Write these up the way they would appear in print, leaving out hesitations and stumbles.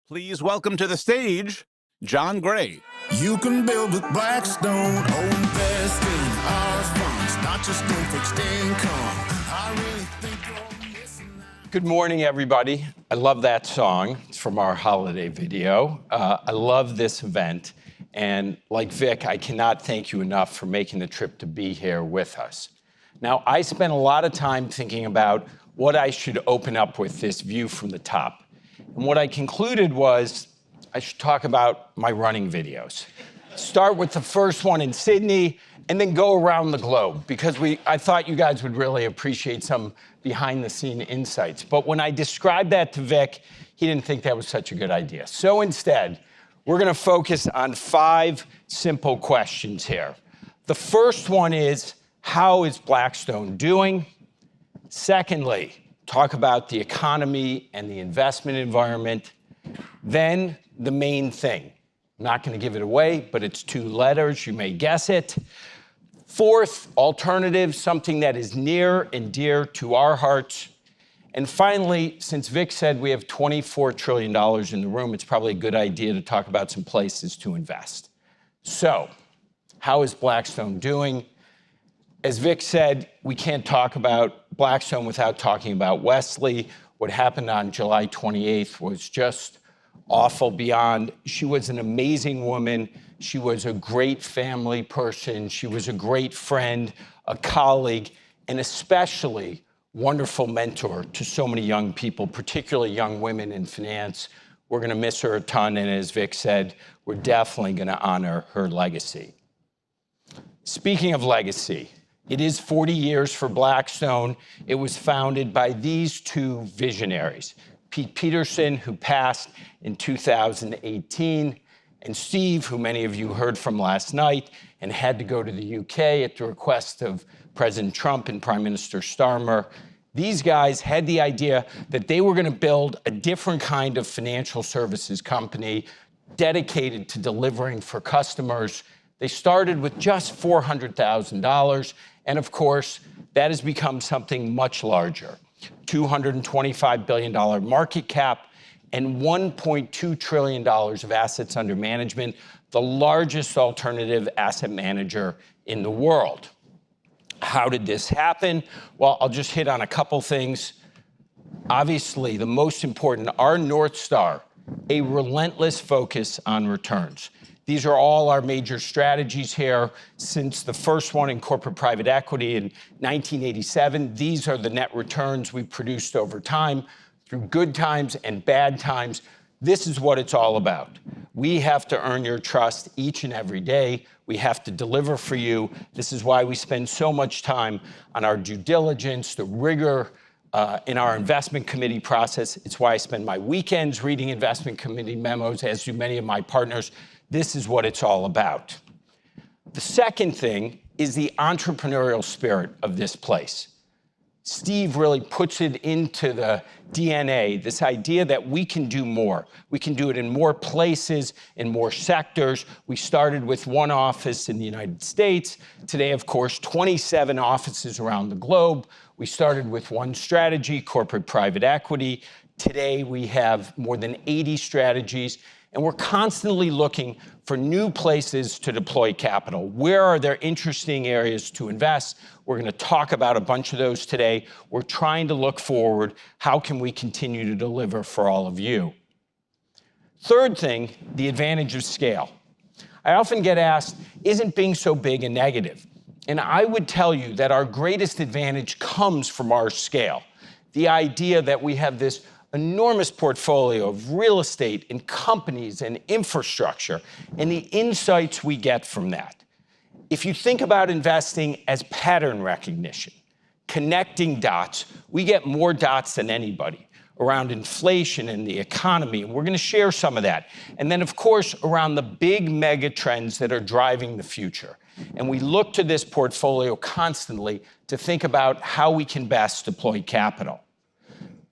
Please welcome to the stage, John Gray. You can build with Blackstone, invest in our funds, not just in fixed income. I really think you're missing out. Good morning, everybody. I love that song. It's from our holiday video. I love this event. And like Vic, I cannot thank you enough for making the trip to be here with us. Now, I spent a lot of time thinking about what I should open up with this view from the top. And what I concluded was I should talk about my running videos. Start with the first one in Sydney and then go around the globe because I thought you guys would really appreciate some behind-the-scene insights. But when I described that to Vic, he didn't think that was such a good idea. So instead, we're going to focus on 5 simple questions here. The first one is, how is Blackstone doing? Secondly, talk about the economy and the investment environment. Then the main thing. I'm not going to give it away, but it's 2 letters. You may guess it. Fourth, alternatives, something that is near and dear to our hearts. And finally, since Vic said we have $24 trillion in the room, it's probably a good idea to talk about some places to invest. So, how is Blackstone doing? As Vic said, we can't talk about Blackstone without talking about Wesley. What happened on July 28th was just awful beyond. She was an amazing woman. She was a great family person. She was a great friend, a colleague, and especially wonderful mentor to so many young people, particularly young women in finance. We're going to miss her a ton, and as Vic said, we're definitely going to honor her legacy. Speaking of legacy, it is 40 years for Blackstone. It was founded by these 2 visionaries, Pete Peterson, who passed in 2018, and Steve, who many of you heard from last night and had to go to the UK at the request of President Trump and Prime Minister Starmer. These guys had the idea that they were going to build a different kind of financial services company dedicated to delivering for customers. They started with just $400,000, and of course, that has become something much larger. $225 billion market cap and $1.2 trillion of assets under management, the largest alternative asset manager in the world. How did this happen? Well, I'll just hit on a couple things. Obviously, the most important, our North Star, a relentless focus on returns. These are all our major strategies here. Since the first one in corporate private equity in 1987, these are the net returns we've produced over time through good times and bad times. This is what it's all about. We have to earn your trust each and every day. We have to deliver for you. This is why we spend so much time on our due diligence, the rigor in our investment committee process. It's why I spend my weekends reading investment committee memos, as do many of my partners. This is what it's all about. The second thing is the entrepreneurial spirit of this place. Steve really puts it into the DNA, this idea that we can do more. We can do it in more places, in more sectors. We started with 1 office in the United States. Today, of course, 27 offices around the globe. We started with 1 strategy, corporate private equity. Today, we have more than 80 strategies. And we're constantly looking for new places to deploy capital. Where are there interesting areas to invest? We're going to talk about a bunch of those today. We're trying to look forward. How can we continue to deliver for all of you? Third thing, the advantage of scale. I often get asked, isn't being so big a negative? And I would tell you that our greatest advantage comes from our scale. The idea that we have this enormous portfolio of real estate and companies and infrastructure and the insights we get from that. If you think about investing as pattern recognition, connecting dots, we get more dots than anybody around inflation and the economy, and we're going to share some of that. And then, of course, around the big mega trends that are driving the future. And we look to this portfolio constantly to think about how we can best deploy capital.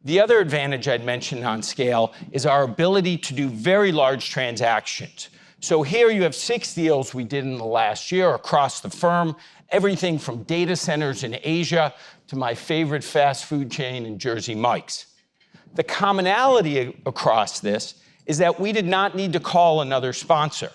The other advantage I'd mention on scale is our ability to do very large transactions. So here you have 6 deals we did in the last year across the firm, everything from data centers in Asia to my favorite fast food chain in Jersey Mike's. The commonality across this is that we did not need to call another sponsor.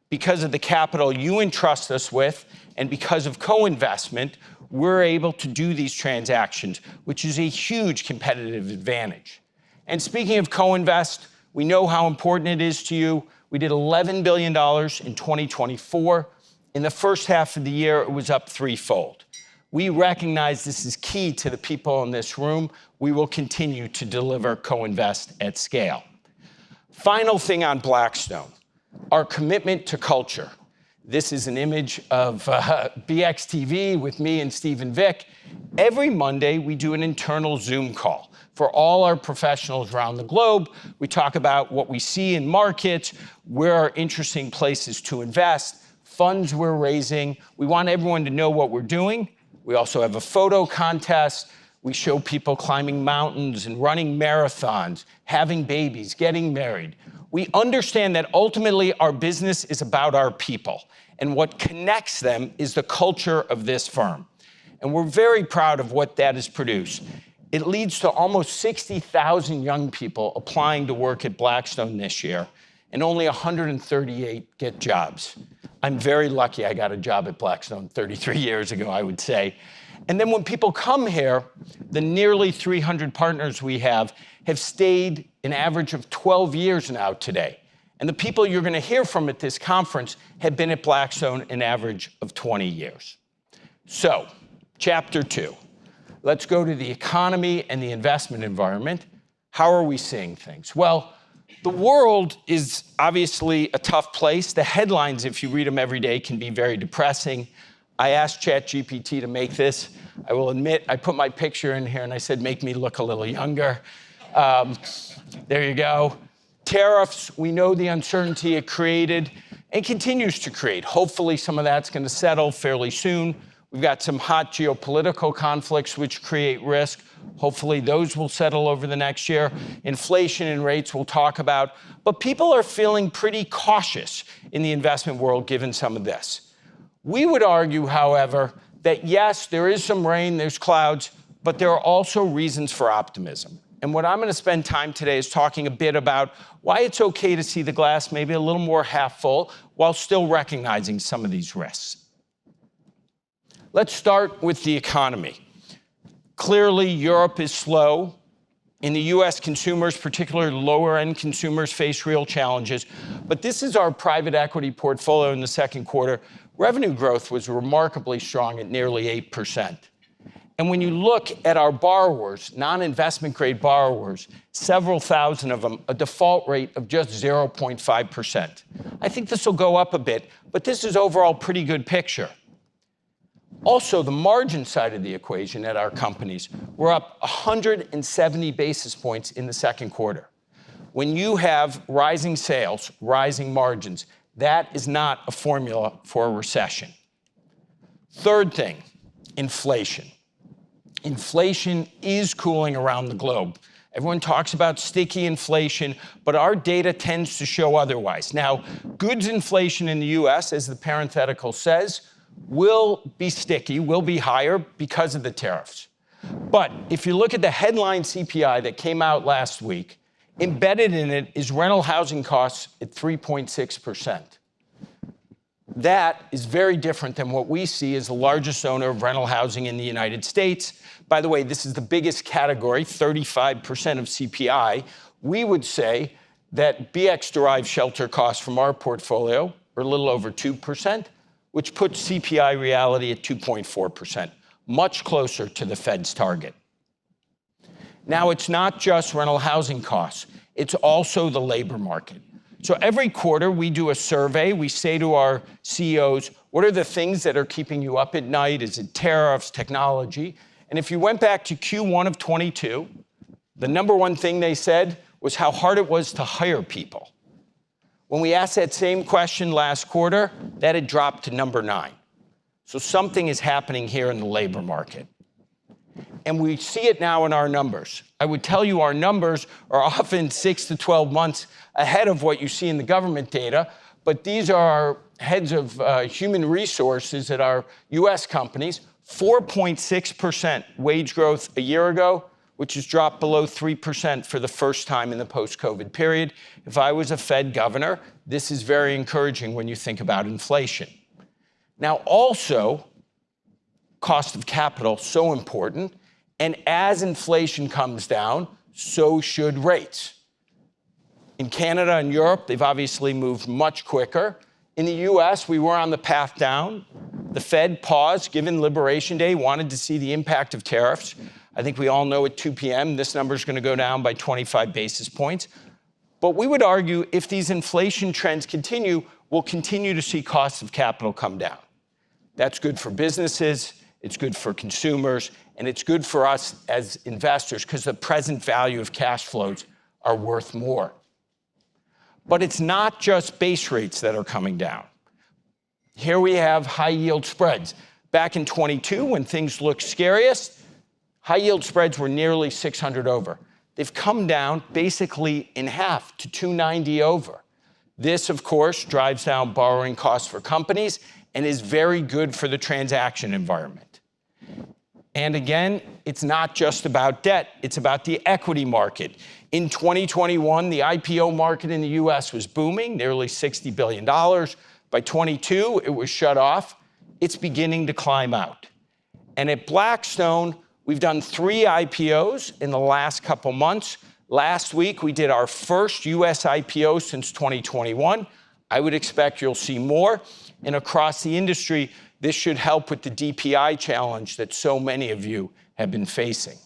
Because of the capital you entrust us with and because of co-investment, we're able to do these transactions, which is a huge competitive advantage. And speaking of co-invest, we know how important it is to you. We did $11 billion in 2024. In the first half of the year, it was up threefold. We recognize this is key to the people in this room. We will continue to deliver co-invest at scale. Final thing on Blackstone, our commitment to culture. This is an image of BXTV with me and Steve and Vic. Every Monday, we do an internal Zoom call for all our professionals around the globe. We talk about what we see in markets, where are interesting places to invest, funds we're raising. We want everyone to know what we're doing. We also have a photo contest. We show people climbing mountains and running marathons, having babies, getting married. We understand that ultimately our business is about our people, and what connects them is the culture of this firm. And we're very proud of what that has produced. It leads to almost 60,000 young people applying to work at Blackstone this year, and only 138 get jobs. I'm very lucky I got a job at Blackstone 33 years ago, I would say. And then when people come here, the nearly 300 partners we have stayed an average of 12 years now today. And the people you're going to hear from at this conference have been at Blackstone an average of 20 years. So, chapter 2. Let's go to the economy and the investment environment. How are we seeing things? Well, the world is obviously a tough place. The headlines, if you read them every day, can be very depressing. I asked ChatGPT to make this. I will admit, I put my picture in here and I said, make me look a little younger. There you go. Tariffs, we know the uncertainty it created and continues to create. Hopefully some of that's going to settle fairly soon. We've got some hot geopolitical conflicts which create risk. Hopefully those will settle over the next year. Inflation and rates we'll talk about. But people are feeling pretty cautious in the investment world given some of this. We would argue, however, that yes, there is some rain, there's clouds, but there are also reasons for optimism. And what I'm going to spend time today is talking a bit about why it's okay to see the glass maybe a little more half full while still recognizing some of these risks. Let's start with the economy. Clearly, Europe is slow. In the US, consumers, particularly lower-end consumers, face real challenges. But this is our private equity portfolio in the second quarter. Revenue growth was remarkably strong at nearly 8%. And when you look at our borrowers, non-investment grade borrowers, several thousand of them, a default rate of just 0.5%. I think this will go up a bit, but this is overall a pretty good picture. Also, the margin side of the equation at our companies, we're up 170 basis points in the second quarter. When you have rising sales, rising margins, that is not a formula for a recession. Third thing, inflation. Inflation is cooling around the globe. Everyone talks about sticky inflation, but our data tends to show otherwise. Now, goods inflation in the US, as the parenthetical says, will be sticky, will be higher because of the tariffs. But if you look at the headline CPI that came out last week, embedded in it is rental housing costs at 3.6%. That is very different than what we see as the largest owner of rental housing in the United States. By the way, this is the biggest category, 35% of CPI. We would say that BX-derived shelter costs from our portfolio are a little over 2%, which puts CPI reality at 2.4%, much closer to the Fed's target. Now, it's not just rental housing costs, it's also the labor market. So every quarter, we do a survey. We say to our CEOs, what are the things that are keeping you up at night? Is it tariffs, technology? And if you went back to Q1 of 22, the number one thing they said was how hard it was to hire people. When we asked that same question last quarter, that had dropped to number 9. So something is happening here in the labor market. And we see it now in our numbers. I would tell you our numbers are often 6 to 12 months ahead of what you see in the government data, but these are our heads of human resources at our US companies. 4.6% wage growth a year ago. which has dropped below 3% for the first time in the post-COVID period. If I was a Fed governor, this is very encouraging when you think about inflation. Now, also, cost of capital, so important. And as inflation comes down, so should rates. In Canada and Europe, they've obviously moved much quicker. In the US, we were on the path down. The Fed paused, given Liberation Day, wanted to see the impact of tariffs. I think we all know at 2 p.m. this number is going to go down by 25 basis points. But we would argue if these inflation trends continue, we'll continue to see costs of capital come down. That's good for businesses, it's good for consumers, and it's good for us as investors because the present value of cash flows are worth more. But it's not just base rates that are coming down. Here we have high yield spreads. Back in 22, when things looked scariest, high yield spreads were nearly 600 over. They've come down basically in half to 290 over. This, of course, drives down borrowing costs for companies and is very good for the transaction environment. And again, it's not just about debt, it's about the equity market. In 2021, the IPO market in the US was booming, nearly $60 billion. By 22, it was shut off. It's beginning to climb out. And at Blackstone, we've done 3 IPOs in the last couple months. Last week, we did our first US IPO since 2021. I would expect you'll see more. And across the industry, this should help with the DPI challenge that so many of you have been facing.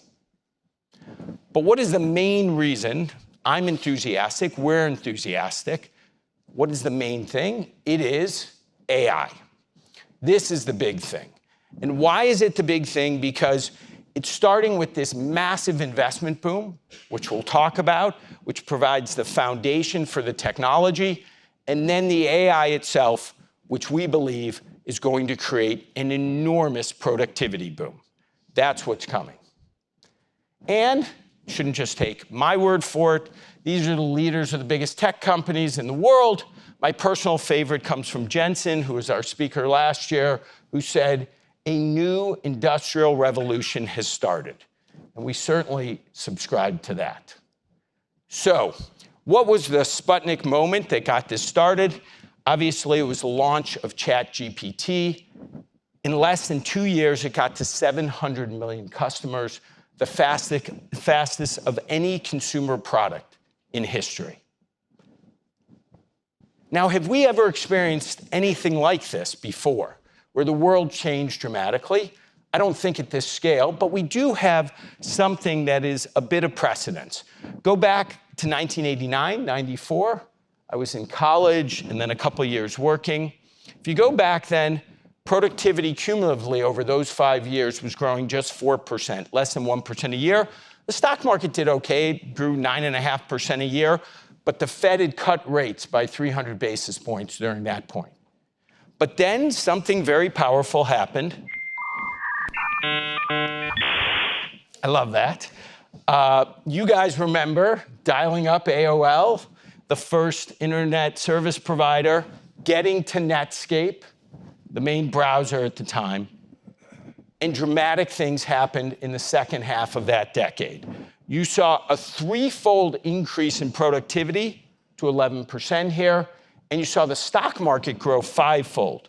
But what is the main reason I'm enthusiastic, we're enthusiastic? What is the main thing? It is AI. This is the big thing. And why is it the big thing? Because it's starting with this massive investment boom, which we'll talk about, which provides the foundation for the technology, and then the AI itself, which we believe is going to create an enormous productivity boom. That's what's coming. And you shouldn't just take my word for it. These are the leaders of the biggest tech companies in the world. My personal favorite comes from Jensen, who was our speaker last year, who said, a new industrial revolution has started. And we certainly subscribe to that. So, what was the Sputnik moment that got this started? Obviously, it was the launch of ChatGPT. In less than 2 years, it got to 700 million customers, the fastest of any consumer product in history. Now, have we ever experienced anything like this before, where the world changed dramatically? I don't think at this scale, but we do have something that is a bit of precedence. Go back to 1989, 94. I was in college and then a couple of years working. If you go back then, productivity cumulatively over those 5 years was growing just 4%, less than 1% a year. The stock market did okay, it grew 9.5% a year, but the Fed had cut rates by 300 basis points during that point. But then something very powerful happened. I love that. You guys remember dialing up AOL, the first internet service provider, getting to Netscape, the main browser at the time, and dramatic things happened in the second half of that decade. You saw a 3-fold increase in productivity to 11% here, and you saw the stock market grow 5-fold,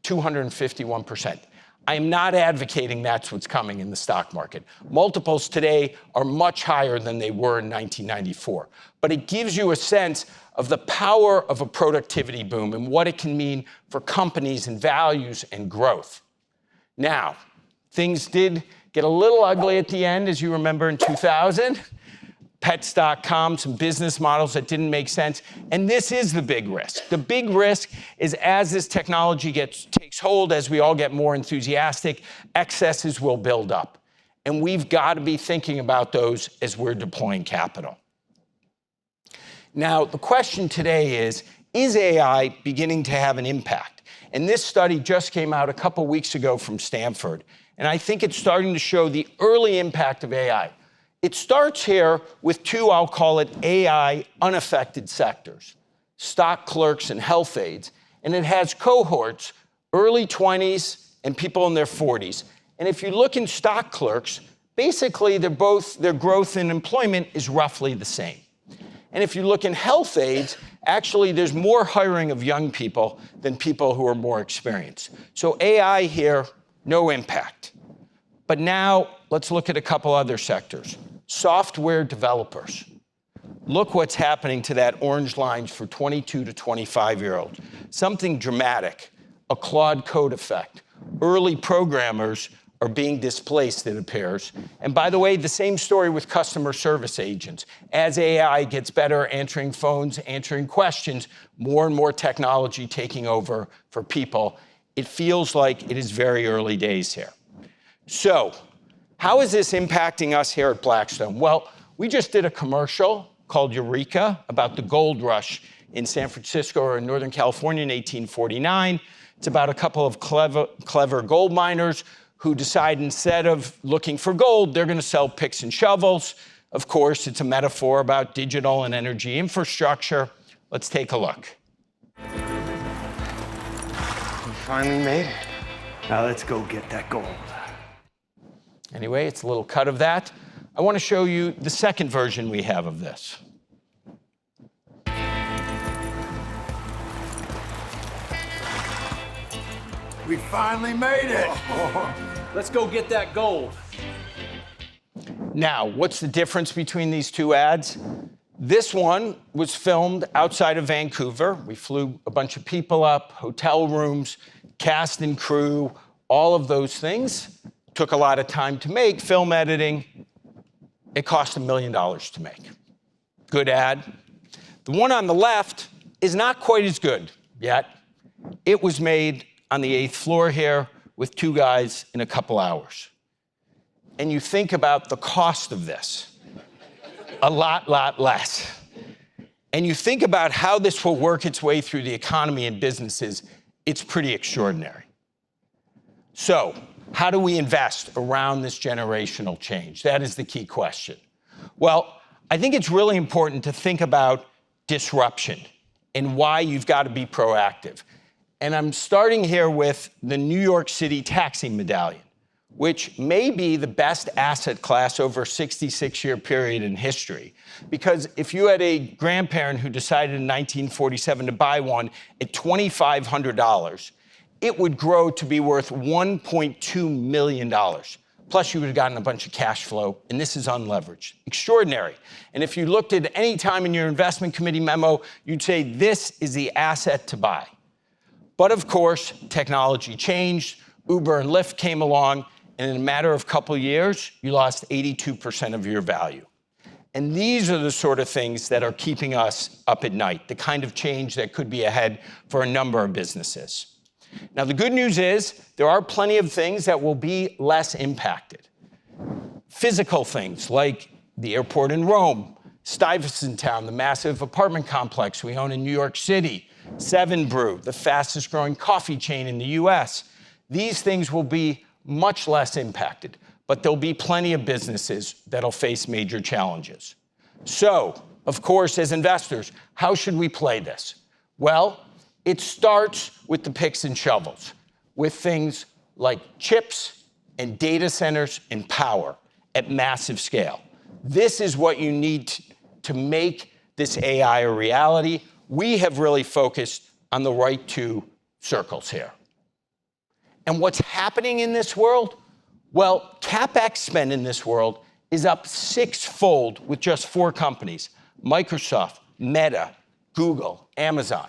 251%. I am not advocating that's what's coming in the stock market. Multiples today are much higher than they were in 1994. But it gives you a sense of the power of a productivity boom and what it can mean for companies and values and growth. Now, things did get a little ugly at the end, as you remember in 2000. Pets.com, some business models that didn't make sense. And this is the big risk. The big risk is as this technology takes hold, as we all get more enthusiastic, excesses will build up. And we've got to be thinking about those as we're deploying capital. Now, the question today is AI beginning to have an impact? And this study just came out a couple weeks ago from Stanford. And I think it's starting to show the early impact of AI. It starts here with 2, I'll call it AI unaffected sectors, stock clerks and health aides. And it has cohorts, early 20s and people in their 40s. And if you look in stock clerks, Basically, their growth in employment is roughly the same. And if you look in health aides, actually there's more hiring of young people than people who are more experienced. So AI here, no impact. But now let's look at a couple other sectors. Software developers. Look what's happening to that orange line for 22 to 25-year-olds. Something dramatic, a Claude code effect. Early programmers are being displaced, it appears. And by the way, the same story with customer service agents. As AI gets better answering phones, answering questions, more and more technology taking over for people. It feels like it is very early days here. So, how is this impacting us here at Blackstone? Well, we just did a commercial called Eureka about the gold rush in San Francisco or in Northern California in 1849. It's about a couple of clever gold miners who decide instead of looking for gold, they're going to sell picks and shovels. Of course, it's a metaphor about digital and energy infrastructure. Let's take a look. We finally made it. Now let's go get that gold. Anyway, it's a little cut of that. I want to show you the second version we have of this. We finally made it. Let's go get that gold. Now, what's the difference between these two ads? This one was filmed outside of Vancouver. We flew a bunch of people up, hotel rooms, cast and crew, all of those things. Took a lot of time to make, film editing. It cost $1 million to make. Good ad. The one on the left is not quite as good yet. It was made on the 8th floor here with 2 guys in a couple hours. And you think about the cost of this, a lot less. And you think about how this will work its way through the economy and businesses, it's pretty extraordinary. So, how do we invest around this generational change? That is the key question. Well, I think it's really important to think about disruption and why you've got to be proactive. And I'm starting here with the New York City taxi medallion, which may be the best asset class over a 66-year period in history. Because if you had a grandparent who decided in 1947 to buy one at $2,500, it would grow to be worth $1.2 million. Plus, you would have gotten a bunch of cash flow, and this is unleveraged. Extraordinary. And if you looked at any time in your investment committee memo, you'd say this is the asset to buy. But of course, technology changed, Uber and Lyft came along, and in a matter of a couple years, you lost 82% of your value. And these are the sort of things that are keeping us up at night, the kind of change that could be ahead for a number of businesses. Now, the good news is there are plenty of things that will be less impacted. Physical things like the airport in Rome, Stuyvesant Town, the massive apartment complex we own in New York City, Seven Brew, the fastest growing coffee chain in the US. These things will be much less impacted, but there'll be plenty of businesses that'll face major challenges. So, of course, as investors, how should we play this? Well, it starts with the picks and shovels, with things like chips and data centers and power at massive scale. This is what you need to make this AI a reality. We have really focused on the right 2 circles here. And what's happening in this world? Well, CapEx spend in this world is up 6-fold with just 4 companies, Microsoft, Meta, Google, Amazon,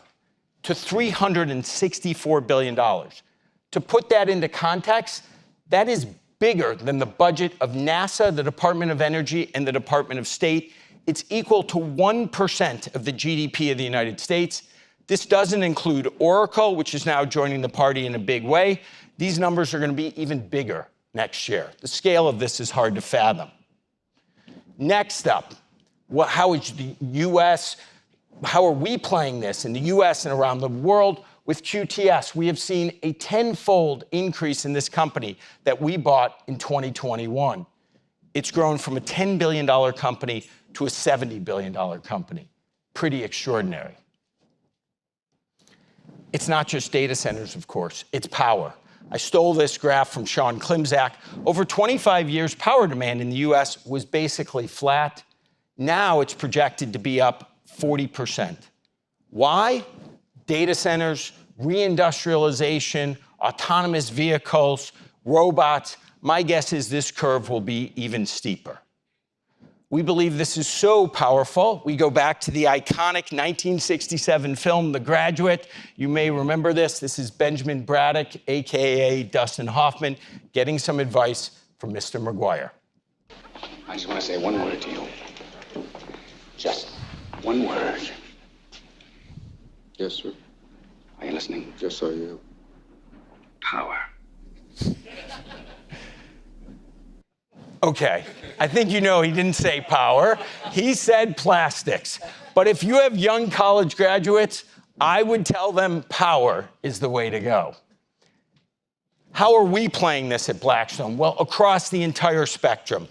to $364 billion. To put that into context, that is bigger than the budget of NASA, the Department of Energy, and the Department of State. It's equal to 1% of the GDP of the United States. This doesn't include Oracle, which is now joining the party in a big way. These numbers are going to be even bigger next year. The scale of this is hard to fathom. Next up, how is the U.S., how are we playing this in the US and around the world? With QTS, we have seen a 10-fold increase in this company that we bought in 2021. It's grown from a $10 billion company to a $70 billion company. Pretty extraordinary. It's not just data centers, of course, it's power. I stole this graph from Sean Klimczak. Over 25 years, power demand in the US was basically flat. Now it's projected to be up 40%. Why? Data centers, reindustrialization, autonomous vehicles, robots. My guess is this curve will be even steeper. We believe this is so powerful. We go back to the iconic 1967 film, The Graduate. You may remember this. This is Benjamin Braddock, AKA Dustin Hoffman, getting some advice from Mr. McGuire. I just want to say one word to you. Just one word. Yes, sir. Are you listening? Yes, I am. Power. Okay, I think you know he didn't say power. He said plastics. But if you have young college graduates, I would tell them power is the way to go. How are we playing this at Blackstone? Well, across the entire spectrum.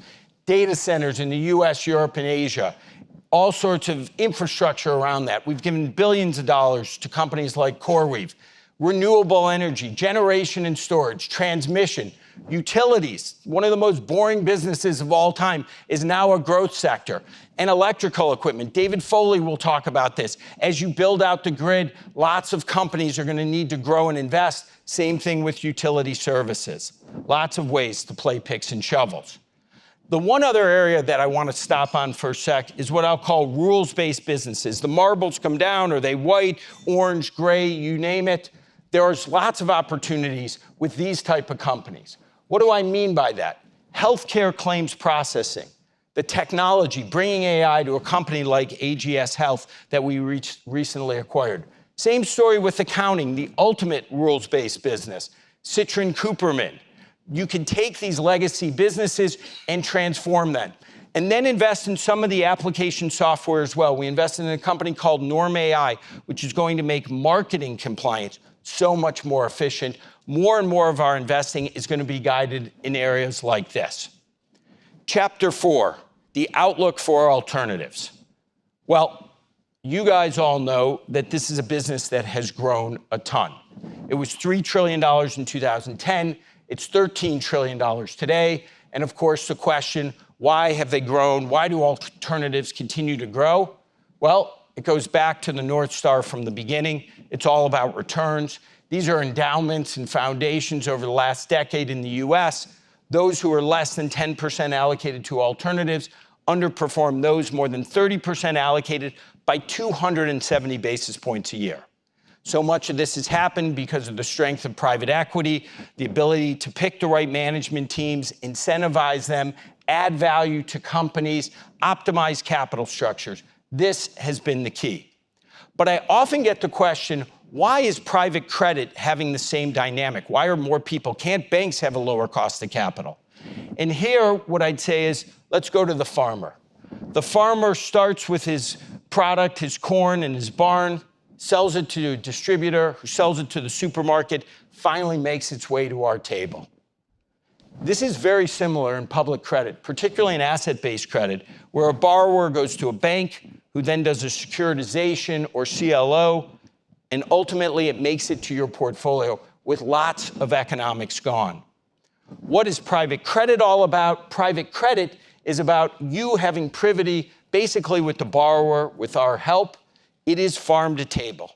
Data centers in the US, Europe, and Asia. All sorts of infrastructure around that. We've given billions of dollars to companies like CoreWeave. Renewable energy, generation and storage, transmission, utilities, one of the most boring businesses of all time, is now a growth sector. And electrical equipment. David Foley will talk about this. As you build out the grid, lots of companies are going to need to grow and invest. Same thing with utility services. Lots of ways to play picks and shovels. The one other area that I want to stop on for a sec is what I'll call rules-based businesses. The marbles come down. Are they white, orange, gray, you name it? There's lots of opportunities with these type of companies. What do I mean by that? Healthcare claims processing, the technology, bringing AI to a company like AGS Health that we recently acquired. Same story with accounting, the ultimate rules-based business, Citrin Cooperman. You can take these legacy businesses and transform them. And then invest in some of the application software as well. We invested in a company called Norm AI, which is going to make marketing compliance so much more efficient. More and more of our investing is going to be guided in areas like this. Chapter 4, the outlook for alternatives. Well, you guys all know that this is a business that has grown a ton. It was $3 trillion in 2010. It's $13 trillion today. And of course, the question, why have they grown? Why do alternatives continue to grow? Well, it goes back to the North Star from the beginning. It's all about returns. These are endowments and foundations over the last decade in the US. Those who are less than 10% allocated to alternatives underperform those more than 30% allocated by 270 basis points a year. So much of this has happened because of the strength of private equity, the ability to pick the right management teams, incentivize them, add value to companies, optimize capital structures. This has been the key. But I often get the question, why is private credit having the same dynamic? Why are more people? Can't banks have a lower cost of capital? And here, what I'd say is, let's go to the farmer. The farmer starts with his product, his corn in his barn, sells it to a distributor, who sells it to the supermarket, finally makes its way to our table. This is very similar in public credit, particularly in asset-based credit, where a borrower goes to a bank, who then does a securitization or CLO, and ultimately it makes it to your portfolio with lots of economics gone. What is private credit all about? Private credit is about you having privity basically with the borrower, with our help. It is farm to table.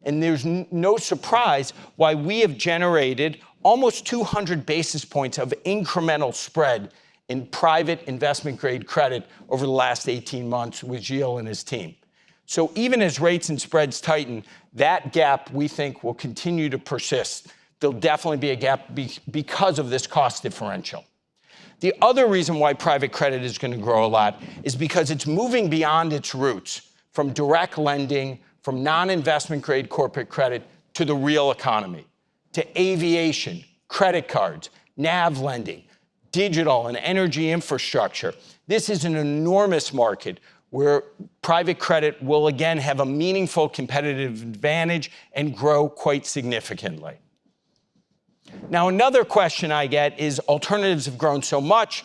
And there's no surprise why we have generated almost 200 basis points of incremental spread in private investment grade credit over the last 18 months with Gilles and his team. So even as rates and spreads tighten, that gap we think will continue to persist. There'll definitely be a gap because of this cost differential. The other reason why private credit is going to grow a lot is because it's moving beyond its roots from direct lending, from non-investment grade corporate credit to the real economy, to aviation, credit cards, NAV lending, digital and energy infrastructure. This is an enormous market where private credit will again have a meaningful competitive advantage and grow quite significantly. Now, another question I get is alternatives have grown so much,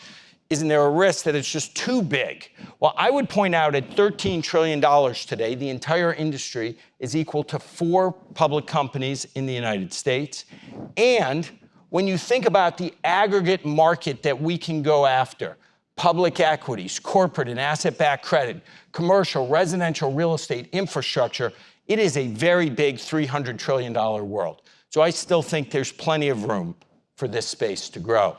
isn't there a risk that it's just too big? Well, I would point out at $13 trillion today, the entire industry is equal to 4 public companies in the United States. And When you think about the aggregate market that we can go after, public equities, corporate and asset-backed credit, commercial, residential real estate, infrastructure, it is a very big $300 trillion world. So I still think there's plenty of room for this space to grow.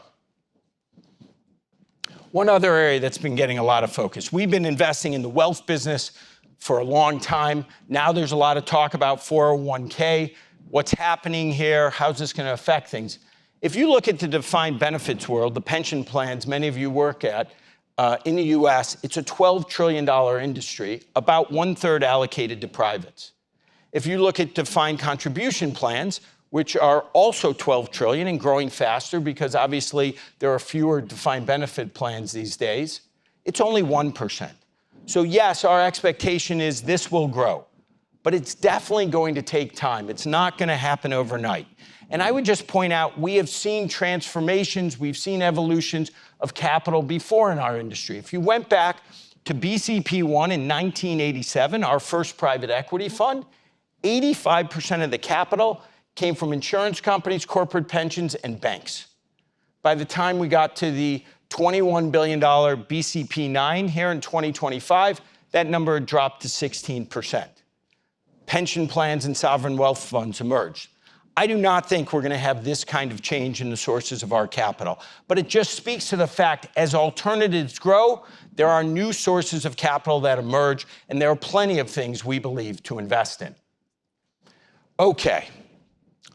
One other area that's been getting a lot of focus. We've been investing in the wealth business for a long time. Now there's a lot of talk about 401k. What's happening here? How's this going to affect things? If you look at the defined benefits world, the pension plans many of you work at, in the US, it's a $12 trillion industry, about 1/3 allocated to privates. If you look at defined contribution plans, which are also 12 trillion and growing faster because obviously there are fewer defined benefit plans these days, it's only 1%. So yes, our expectation is this will grow, but it's definitely going to take time. It's not going to happen overnight. And I would just point out, we have seen transformations, we've seen evolutions of capital before in our industry. If you went back to BCP1 in 1987, our first private equity fund, 85% of the capital came from insurance companies, corporate pensions, and banks. By the time we got to the $21 billion BCP9 here in 2025, that number had dropped to 16%. Pension plans and sovereign wealth funds emerged. I do not think we're going to have this kind of change in the sources of our capital, but it just speaks to the fact as alternatives grow, there are new sources of capital that emerge, and there are plenty of things we believe to invest in. Okay,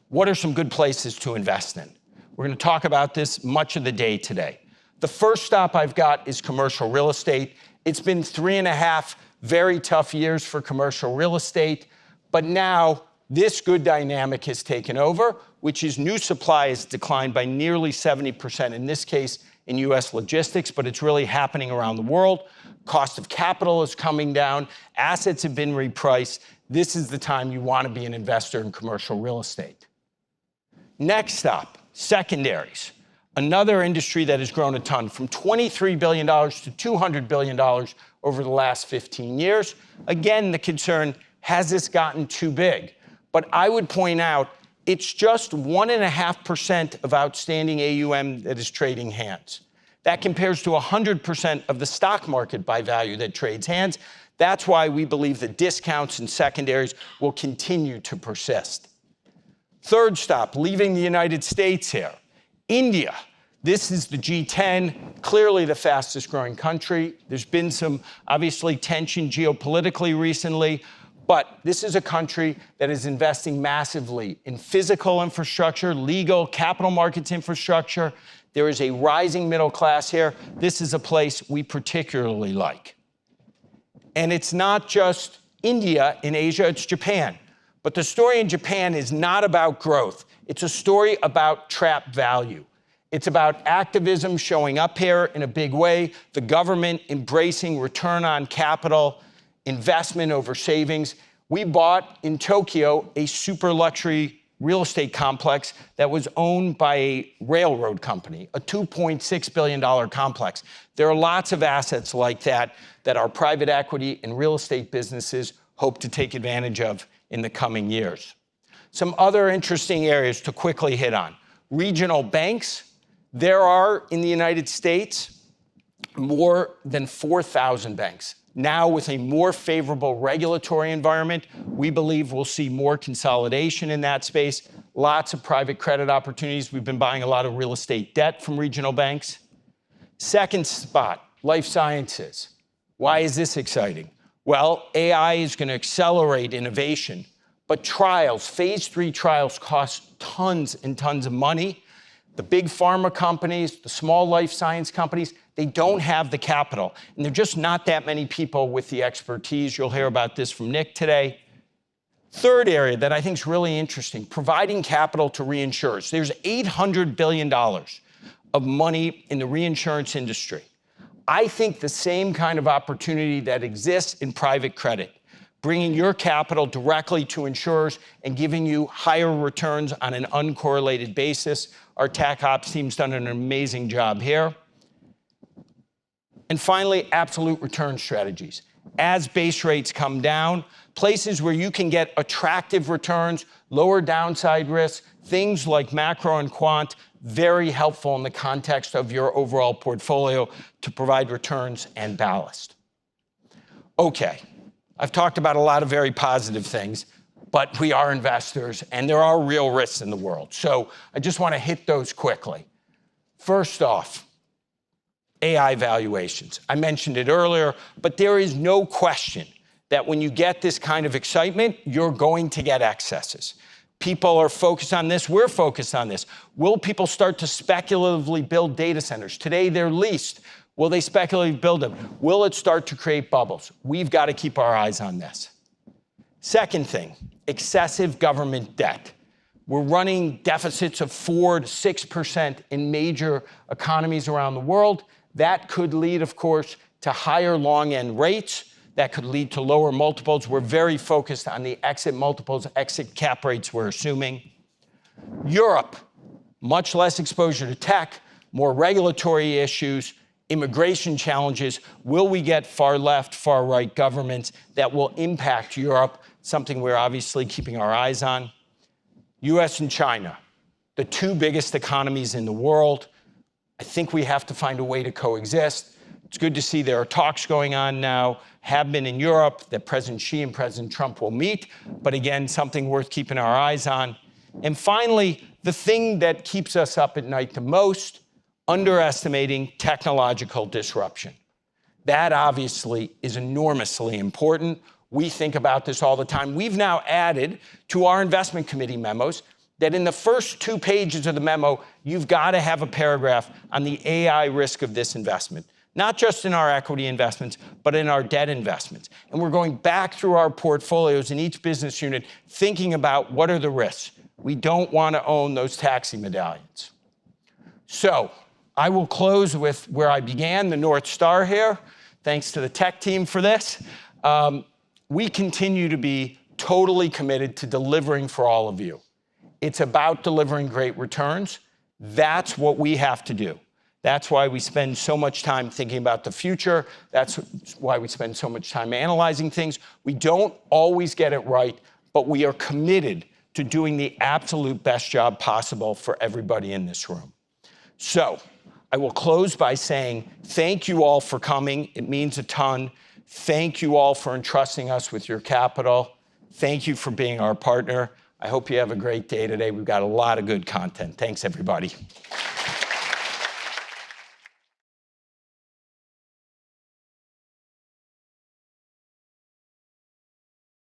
what are some good places to invest in? We're going to talk about this much of the day today. The first stop I've got is commercial real estate. It's been 3.5 very tough years for commercial real estate, but now this good dynamic has taken over, which is new supply has declined by nearly 70%, in this case in US logistics, but it's really happening around the world. Cost of capital is coming down, assets have been repriced. This is the time you want to be an investor in commercial real estate. Next stop, secondaries. Another industry that has grown a ton, from $23 billion to $200 billion over the last 15 years. Again, the concern, has this gotten too big? But I would point out, it's just 1.5% of outstanding AUM that is trading hands. That compares to 100% of the stock market by value that trades hands. That's why we believe the discounts in secondaries will continue to persist. Third stop, leaving the United States here. India. This is the G10, clearly the fastest growing country. There's been some, obviously, tension geopolitically recently, but this is a country that is investing massively in physical infrastructure, legal, capital markets infrastructure. There is a rising middle class here. This is a place we particularly like. And it's not just India in Asia, it's Japan. But the story in Japan is not about growth. It's a story about trapped value. It's about activism showing up here in a big way, the government embracing return on capital, investment over savings. We bought in Tokyo a super luxury real estate complex that was owned by a railroad company, a $2.6 billion complex. There are lots of assets like that that our private equity and real estate businesses hope to take advantage of in the coming years. Some other interesting areas to quickly hit on. Regional banks. There are, in the United States, more than 4,000 banks. Now, with a more favorable regulatory environment, we believe we'll see more consolidation in that space. Lots of private credit opportunities. We've been buying a lot of real estate debt from regional banks. Second spot, life sciences. Why is this exciting? Well, AI is going to accelerate innovation, but trials, phase 3 trials cost tons and tons of money. The big pharma companies, the small life science companies, they don't have the capital, and there are just not that many people with the expertise. You'll hear about this from Nick today. Third area that I think is really interesting, providing capital to reinsurers. There's $800 billion of money in the reinsurance industry. I think the same kind of opportunity that exists in private credit, bringing your capital directly to insurers and giving you higher returns on an uncorrelated basis. Our TAC Ops team's done an amazing job here. And finally, absolute return strategies. As base rates come down, places where you can get attractive returns, lower downside risk, things like macro and quant, very helpful in the context of your overall portfolio to provide returns and ballast. Okay, I've talked about a lot of very positive things, but we are investors and there are real risks in the world. So I just want to hit those quickly. First off, AI valuations. I mentioned it earlier, but there is no question that when you get this kind of excitement, you're going to get excesses. People are focused on this. We're focused on this. Will people start to speculatively build data centers? Today, they're leased. Will they speculatively build them? Will it start to create bubbles? We've got to keep our eyes on this. Second thing, excessive government debt. We're running deficits of 4 to 6% in major economies around the world. That could lead, of course, to higher long-end rates. That could lead to lower multiples. We're very focused on the exit multiples, exit cap rates we're assuming. Europe, much less exposure to tech, more regulatory issues, immigration challenges. Will we get far left, far right governments that will impact Europe? Something we're obviously keeping our eyes on. US and China, the two biggest economies in the world. I think we have to find a way to coexist. It's good to see there are talks going on now, have been in Europe, that President Xi and President Trump will meet, but again, something worth keeping our eyes on. And finally, the thing that keeps us up at night the most, underestimating technological disruption. That obviously is enormously important. We think about this all the time. We've now added to our investment committee memos that in the first 2 pages of the memo, you've got to have a paragraph on the AI risk of this investment. Not just in our equity investments, but in our debt investments. And we're going back through our portfolios in each business unit, thinking about what are the risks. We don't want to own those taxi medallions. So I will close with where I began, the North Star here. Thanks to the tech team for this. We continue to be totally committed to delivering for all of you. It's about delivering great returns. That's what we have to do. That's why we spend so much time thinking about the future. That's why we spend so much time analyzing things. We don't always get it right, but we are committed to doing the absolute best job possible for everybody in this room. So I will close by saying thank you all for coming. It means a ton. Thank you all for entrusting us with your capital. Thank you for being our partner. I hope you have a great day today. We've got a lot of good content. Thanks, everybody.